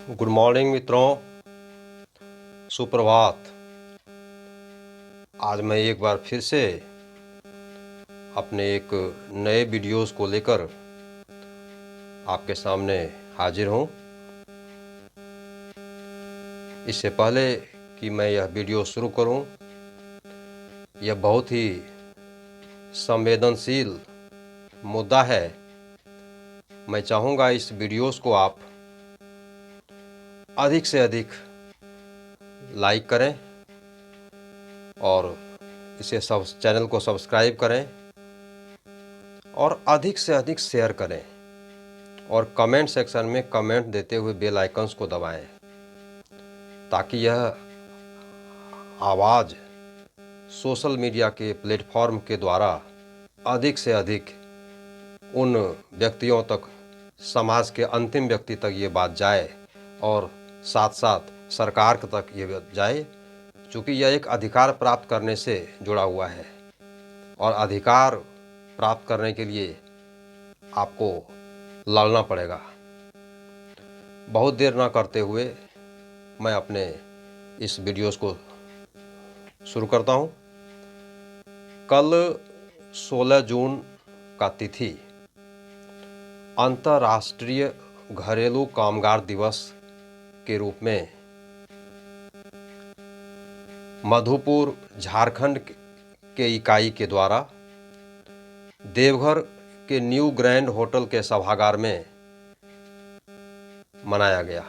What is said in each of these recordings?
Good morning मित्रों, सुप्रभात। आज मैं एक बार फिर से अपने एक नए वीडियोस को लेकर आपके सामने हाजिर हूँ। इससे पहले कि मैं यह वीडियो शुरू करूँ, यह बहुत ही संवेदनशील मुद्दा है। मैं चाहूँगा इस वीडियोस को आप अधिक से अधिक लाइक करें और इसे चैनल को सब्सक्राइब करें और अधिक से अधिक शेयर करें और कमेंट सेक्शन में कमेंट देते हुए बेल आइकन्स को दबाएं, ताकि यह आवाज़ सोशल मीडिया के प्लेटफॉर्म के द्वारा अधिक से अधिक उन व्यक्तियों तक, समाज के अंतिम व्यक्ति तक ये बात जाए और साथ साथ सरकार तक ये जाए, क्योंकि यह एक अधिकार प्राप्त करने से जुड़ा हुआ है और अधिकार प्राप्त करने के लिए आपको लड़ना पड़ेगा। बहुत देर ना करते हुए मैं अपने इस वीडियोस को शुरू करता हूं। कल 16 जून का तिथि अंतर्राष्ट्रीय घरेलू कामगार दिवस के रूप में मधुपुर, झारखंड के इकाई के द्वारा देवघर के न्यू ग्रैंड होटल के सभागार में मनाया गया।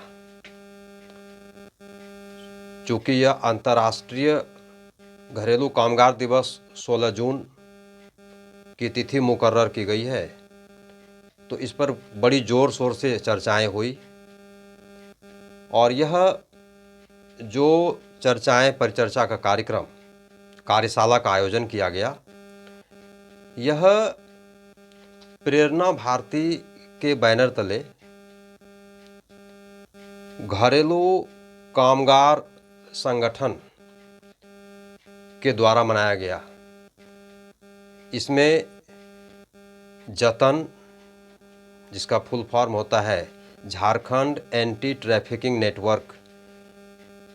चूँकि यह अंतर्राष्ट्रीय घरेलू कामगार दिवस 16 जून की तिथि मुकर्रर की गई है, तो इस पर बड़ी ज़ोर शोर से चर्चाएं हुई और यह जो चर्चाएं, परिचर्चा का कार्यक्रम, कार्यशाला का आयोजन किया गया, यह प्रेरणा भारती के बैनर तले घरेलू कामगार संगठन के द्वारा मनाया गया। इसमें जतन, जिसका फुल फॉर्म होता है झारखंड एंटी ट्रैफिकिंग नेटवर्क,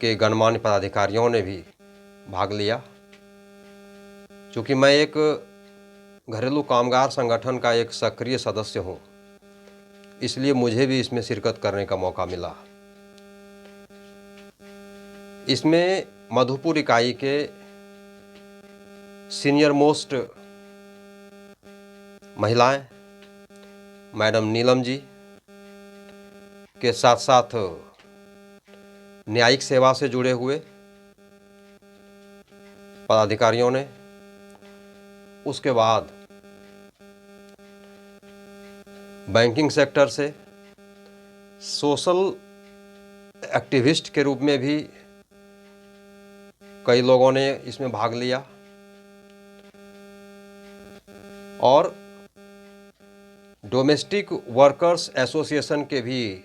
के गणमान्य पदाधिकारियों ने भी भाग लिया। चूँकि मैं एक घरेलू कामगार संगठन का एक सक्रिय सदस्य हूँ, इसलिए मुझे भी इसमें शिरकत करने का मौका मिला। इसमें मधुपुर इकाई के सीनियर मोस्ट महिलाएं, मैडम नीलम जी के साथ साथ न्यायिक सेवा से जुड़े हुए पदाधिकारियों ने, उसके बाद बैंकिंग सेक्टर से सोशल एक्टिविस्ट के रूप में भी कई लोगों ने इसमें भाग लिया और डोमेस्टिक वर्कर्स एसोसिएशन के भी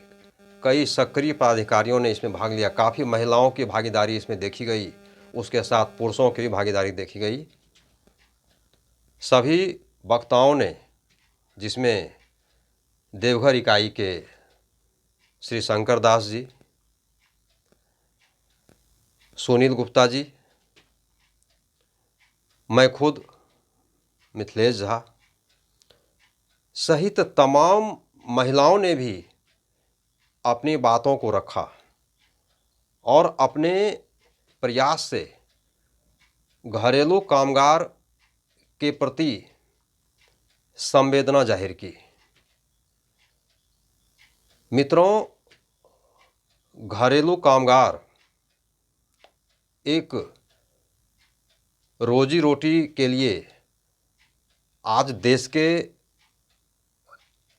कई सक्रिय पदाधिकारियों ने इसमें भाग लिया। काफ़ी महिलाओं की भागीदारी इसमें देखी गई, उसके साथ पुरुषों की भी भागीदारी देखी गई। सभी वक्ताओं ने, जिसमें देवघर इकाई के श्री शंकर दास जी, सुनील गुप्ता जी, मैं खुद मिथिलेश झा सहित तमाम महिलाओं ने भी अपनी बातों को रखा और अपने प्रयास से घरेलू कामगार के प्रति संवेदना जाहिर की। मित्रों, घरेलू कामगार एक रोजी रोटी के लिए आज देश के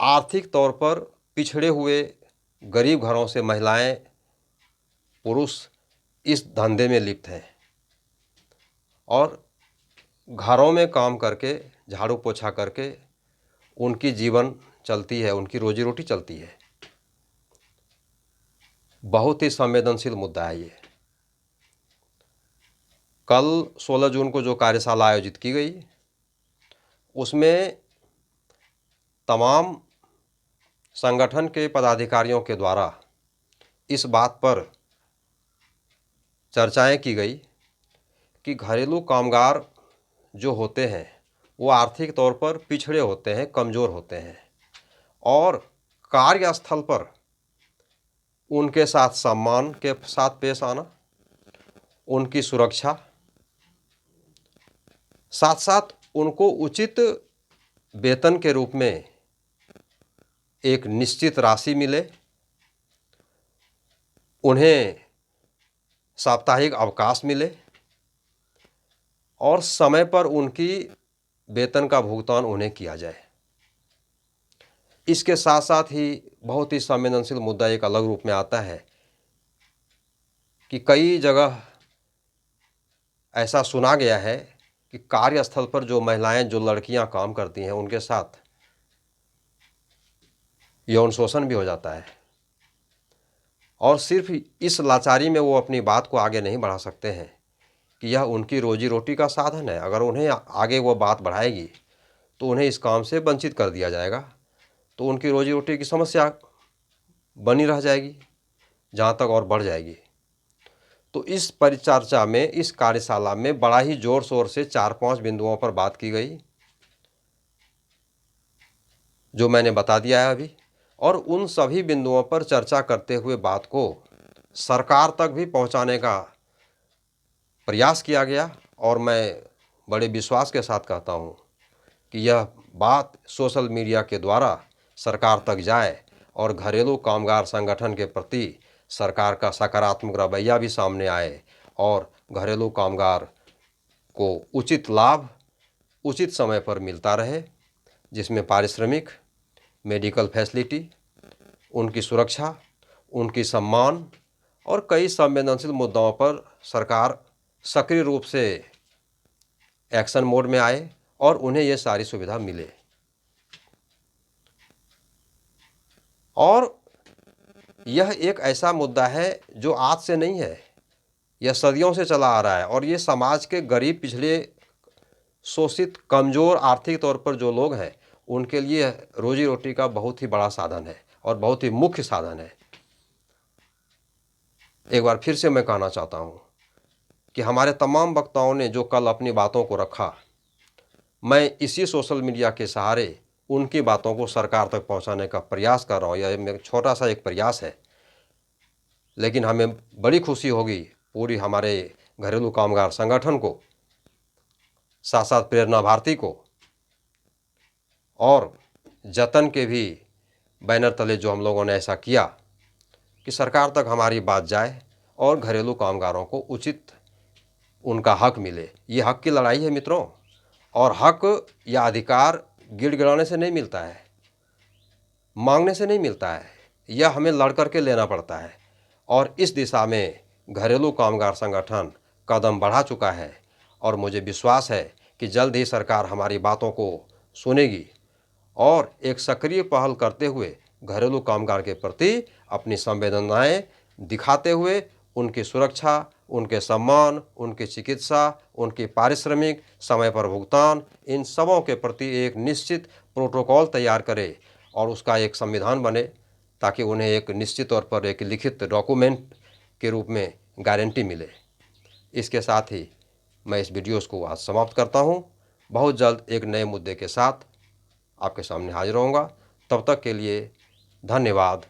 आर्थिक तौर पर पिछड़े हुए गरीब घरों से महिलाएं, पुरुष इस धंधे में लिप्त हैं और घरों में काम करके, झाड़ू पोछा करके उनकी जीवन चलती है, उनकी रोजी रोटी चलती है। बहुत ही संवेदनशील मुद्दा है ये। कल 16 जून को जो कार्यशाला आयोजित की गई, उसमें तमाम संगठन के पदाधिकारियों के द्वारा इस बात पर चर्चाएं की गई कि घरेलू कामगार जो होते हैं वो आर्थिक तौर पर पिछड़े होते हैं, कमज़ोर होते हैं, और कार्यस्थल पर उनके साथ सम्मान के साथ पेश आना, उनकी सुरक्षा, साथ साथ उनको उचित वेतन के रूप में एक निश्चित राशि मिले, उन्हें साप्ताहिक अवकाश मिले और समय पर उनकी वेतन का भुगतान उन्हें किया जाए। इसके साथ साथ ही बहुत ही संवेदनशील मुद्दा एक अलग रूप में आता है कि कई जगह ऐसा सुना गया है कि कार्यस्थल पर जो महिलाएं, जो लड़कियां काम करती हैं, उनके साथ यौन शोषण भी हो जाता है, और सिर्फ इस लाचारी में वो अपनी बात को आगे नहीं बढ़ा सकते हैं कि यह उनकी रोजी रोटी का साधन है। अगर उन्हें आगे वो बात बढ़ाएगी तो उन्हें इस काम से वंचित कर दिया जाएगा, तो उनकी रोजी रोटी की समस्या बनी रह जाएगी, जहाँ तक और बढ़ जाएगी। तो इस परिचर्चा में, इस कार्यशाला में बड़ा ही जोर शोर से 4-5 बिंदुओं पर बात की गई, जो मैंने बता दिया है अभी। और उन सभी बिंदुओं पर चर्चा करते हुए बात को सरकार तक भी पहुंचाने का प्रयास किया गया, और मैं बड़े विश्वास के साथ कहता हूं कि यह बात सोशल मीडिया के द्वारा सरकार तक जाए और घरेलू कामगार संगठन के प्रति सरकार का सकारात्मक रवैया भी सामने आए, और घरेलू कामगार को उचित लाभ उचित समय पर मिलता रहे, जिसमें पारिश्रमिक, मेडिकल फैसिलिटी, उनकी सुरक्षा, उनकी सम्मान और कई संवेदनशील मुद्दों पर सरकार सक्रिय रूप से एक्शन मोड में आए और उन्हें ये सारी सुविधा मिले। और यह एक ऐसा मुद्दा है जो आज से नहीं है, यह सदियों से चला आ रहा है, और ये समाज के गरीब, पिछड़े, शोषित, कमज़ोर आर्थिक तौर पर जो लोग हैं, उनके लिए रोजी रोटी का बहुत ही बड़ा साधन है और बहुत ही मुख्य साधन है। एक बार फिर से मैं कहना चाहता हूँ कि हमारे तमाम वक्ताओं ने जो कल अपनी बातों को रखा, मैं इसी सोशल मीडिया के सहारे उनकी बातों को सरकार तक पहुंचाने का प्रयास कर रहा हूं। यह मेरा छोटा सा एक प्रयास है, लेकिन हमें बड़ी खुशी होगी पूरी हमारे घरेलू कामगार संगठन को, साथ साथ प्रेरणा भारती को, और जतन के भी बैनर तले जो हम लोगों ने ऐसा किया कि सरकार तक हमारी बात जाए और घरेलू कामगारों को उचित उनका हक मिले। ये हक की लड़ाई है मित्रों, और हक या अधिकार गिड़गिड़ाने से नहीं मिलता है, मांगने से नहीं मिलता है, यह हमें लड़ कर के लेना पड़ता है। और इस दिशा में घरेलू कामगार संगठन कदम बढ़ा चुका है, और मुझे विश्वास है कि जल्द ही सरकार हमारी बातों को सुनेगी और एक सक्रिय पहल करते हुए घरेलू कामगार के प्रति अपनी संवेदनाएं दिखाते हुए उनकी सुरक्षा, उनके सम्मान, उनकी चिकित्सा, उनकी पारिश्रमिक, समय पर भुगतान, इन सबों के प्रति एक निश्चित प्रोटोकॉल तैयार करे और उसका एक संविधान बने, ताकि उन्हें एक निश्चित तौर पर एक लिखित डॉक्यूमेंट के रूप में गारंटी मिले। इसके साथ ही मैं इस वीडियोस को आज समाप्त करता हूँ। बहुत जल्द एक नए मुद्दे के साथ आपके सामने हाजिर होऊंगा। तब तक के लिए धन्यवाद।